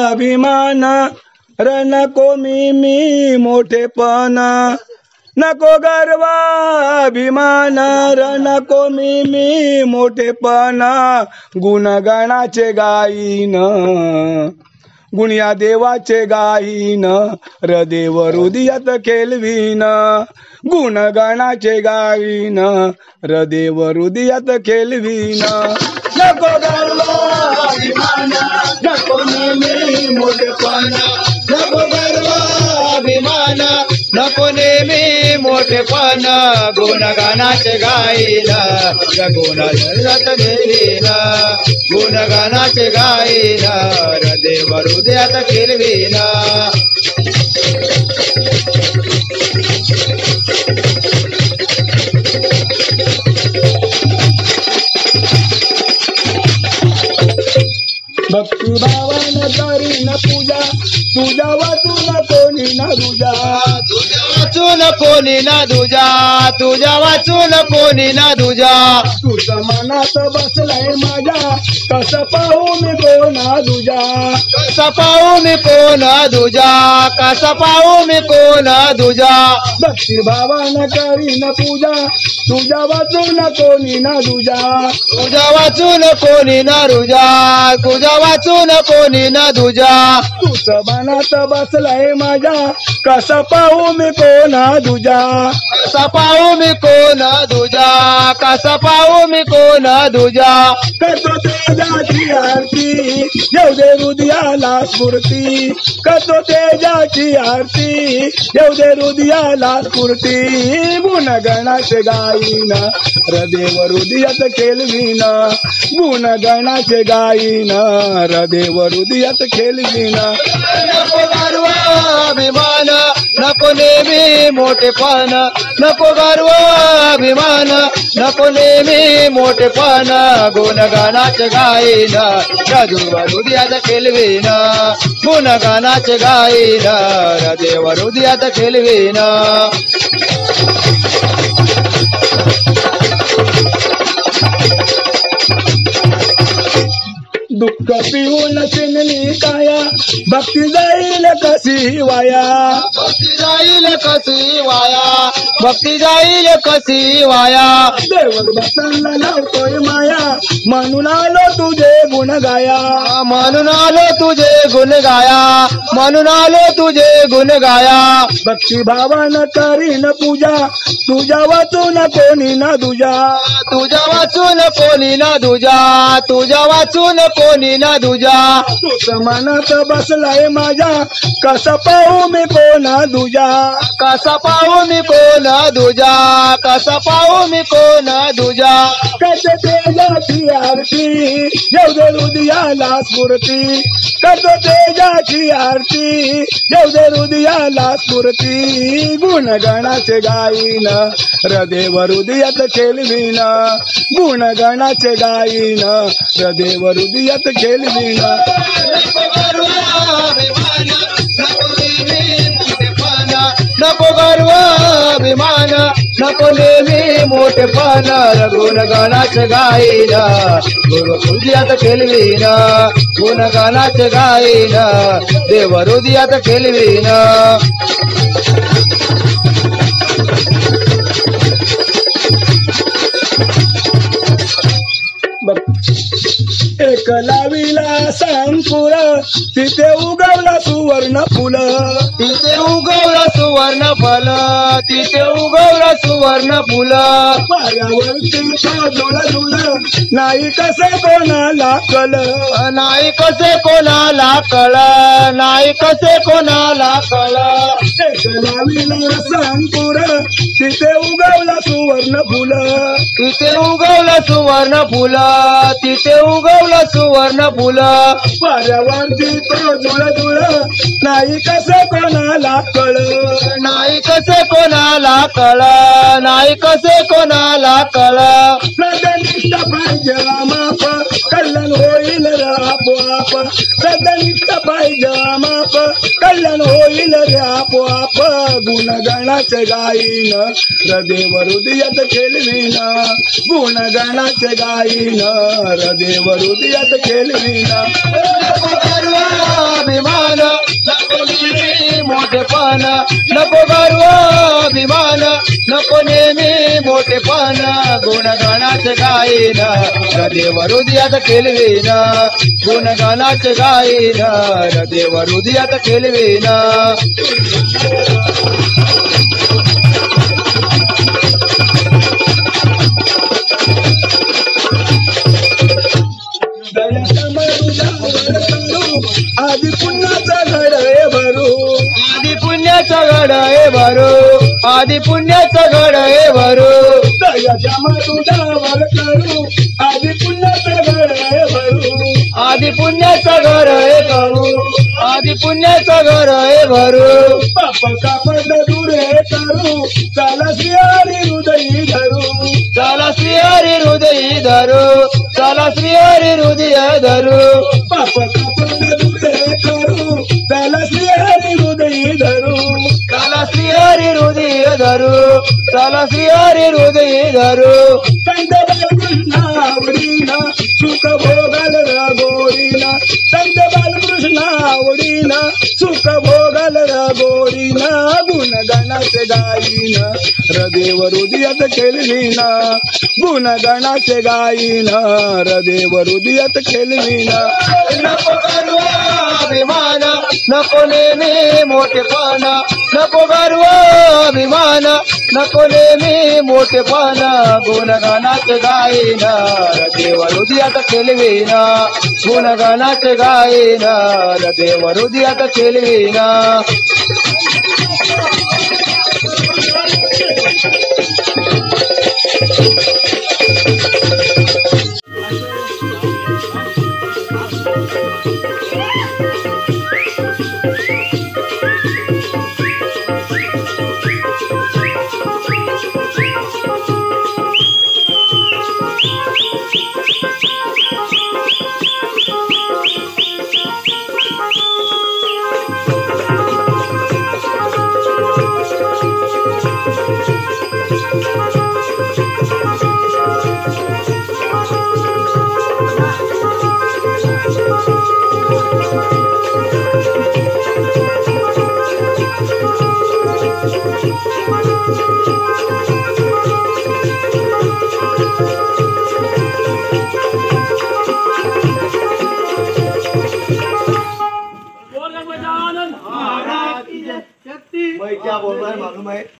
अभिमान र नको मी मोठेपण, नको गर्व अभिमान र नको मी मोठेपण, गुणगणाचे गाईन गुणिया देवाचे गाईन, हृदय हृदयात खेळवीन गुणगणाचे गाईन, हृदय हृदयात खेळवीन, नको गर्व अभिमान नको नेहमी मोठेपण, नको गर्व अभिमान नको नेहमी मोठेपण, गुणगानाचे गाईन गुणगणात खेळवीन गुणगानाचे गाईन, हृदय हृदयात खेळवीन. भक्ती भावानं करीन पूजा, तुझ्या वाचून कोणी ना दुजा, तुझ्या वाचून कोणी ना दुजा, तुझ्या वाचून कोणी ना दुजा, तुझं मनात बसलाय माझ्या, कसं पाहू मी कोणा दुजा, कसं पाहू मी कोण दुजा, कसं पाहू मी कोण दुजा. भक्ती भावानं करीन पूजा, तुझ्या वाचून कोणी ना दुजा, तुझ्या वाचून कोणी ना रुजा, तुझ्या वाचून कोणी ना दुजा, तुझं मनात बसलाय माझ्या, कसं पाहू मी कोणा दुजा, कसं पाहू मी कोण दुजा, कसं पाहू मी कोण दुजा. करतो तेजाची आरती येऊ दे हृदयाला स्फूर्ती, करतो तेजाची आरती येऊ दे हृदयाला स्फूर्ती, गुणगणाचे गाईन हृदय हृदयात खेळवीन गुणगणाचे गाईन हृदय हृदयात खेळवीन. नको गर्व अभिमान नको नेहमी मोठेपण, नको गर्व अभिमान नको नेहमी मोठेपण, गुणगानाचे गाईन हृदयात खेळवीन गुणगानाचे गाईन हृदय हृदयात खेळवीन. दुःख पिऊन चिनली काया, भक्ती जाईल कशी वाया, भक्ती जाईल कशी वाया, भक्ती जाईल कशी वाया, देवर बसला लावतोय माया, म्हणून आलो तुझे गुण गाया, म्हणून आलो तुझे गुण गाया, म्हणून आलो तुझे गुण गाया. भक्ती भावानं करीन पूजा, तुझ्या वाचून कोणी ना दुजा, तुझ्या वाचून कोणी ना दुजा, तुझ्या वाचून कोणी ना दुजा, तुझं मनात बसलाय माझ्या, कसं पाहू मी कोणा दुजा, कसा पाहू मी कोण दुजा, कसा पाहू मी कोण दुजा. कसं तेजाची आरती येऊ दे हृदयाला स्फूर्ती, कसं तेजाची आरती येऊ दे हृदयाला स्फूर्ती, गुणगणाचे गाईन हृदय हृदयात खेळवीन गुणगणाचे गाईन हृदय हृदयात खेळवीन. नको गर्व अभिमान नको नेहमी मोठेपण, गुणगानाचे गाईन हृदयात खेळवीन गुणगानाचे गाईन देव हृदयात खेळवीन. एक लाविला अंकुर तिथे उगवला सुवर्ण फुल तिथे उगवलं सुवर्ण फल तिथे उगवलं सुवर्ण फुल पायावरती झुळ झुळ नाही कसे कोणाला कल नाही कसे कोणाला कळ नाही कसे कोणाला कळ एक लाविला अंकुर तिथे उगवला सुवर्ण फुल तिथे उगवलं सुवर्ण फुल तिथे उगवलं सुवर्ण फुल पायावरती झुळ झुळ नाही कसे कोणाला कळ नाही कसे कोणाला कळ नाही कसे कोणाला कळ प्रदनिष्ठ पाहिजे माप कल्याण होईल रे आपोआप प्रदनिष्ठ पाहिजे माप कल्याण होईल रे आपोआप गुणगणाचे गाईन हृदय हृदयात खेळवीन गुणगणाचे गाईन हृदय हृदयात खेळवीन अभिमान नको नेहमी मोठेपण नको गर्व अभिमान नको नेहमी मोठेपण गुणगणाचे गाईन हृदय हृदयात खेळवीन गुणगणाचे गाईन हृदय हृदयात खेळवीन आधी पुण्याचा घड हे भरू आधी पुण्याचं घड हे भरू आधी पुण्याचं घड हे भरू दयाच्या मरुदावर करू आधी पुण्याचा घड हे भरू आधी पुण्याचं घर हे करू आधी पुण्याचं घर हे भरू पाप कापड दूर हे करू चाला श्रीहरी हृदयी धरू चला श्रीहरी हृदय धरू चला श्रीहरी हृदय धरू पाप कापड दूर हे करू चाला श्रीहरी हृदयी धरू चला श्रीहरी हृदय धरू चला श्रीहरी हृदय धरू संत बालकृष्ण आवडीना सुख भोगाल गोरीना संत बालकृष्ण आवडीना सुख भोगाल गोरीना गुणगणाचे गाईन हृदय हृदयात खेळवीना गुणगणाचे गाईन हृदय हृदयात खेळवीना नको गर्व अभिमान नको नेहमी मोठेपण नको गर्व अभिमान नको नेहमी मोठेपण गुणगणाचे गाईन हृदय हृदयात खेळवीन गुणगणाचे गाईन हृदय हृदयात खेळवीन मैं क्या बोल रहा है मालूम है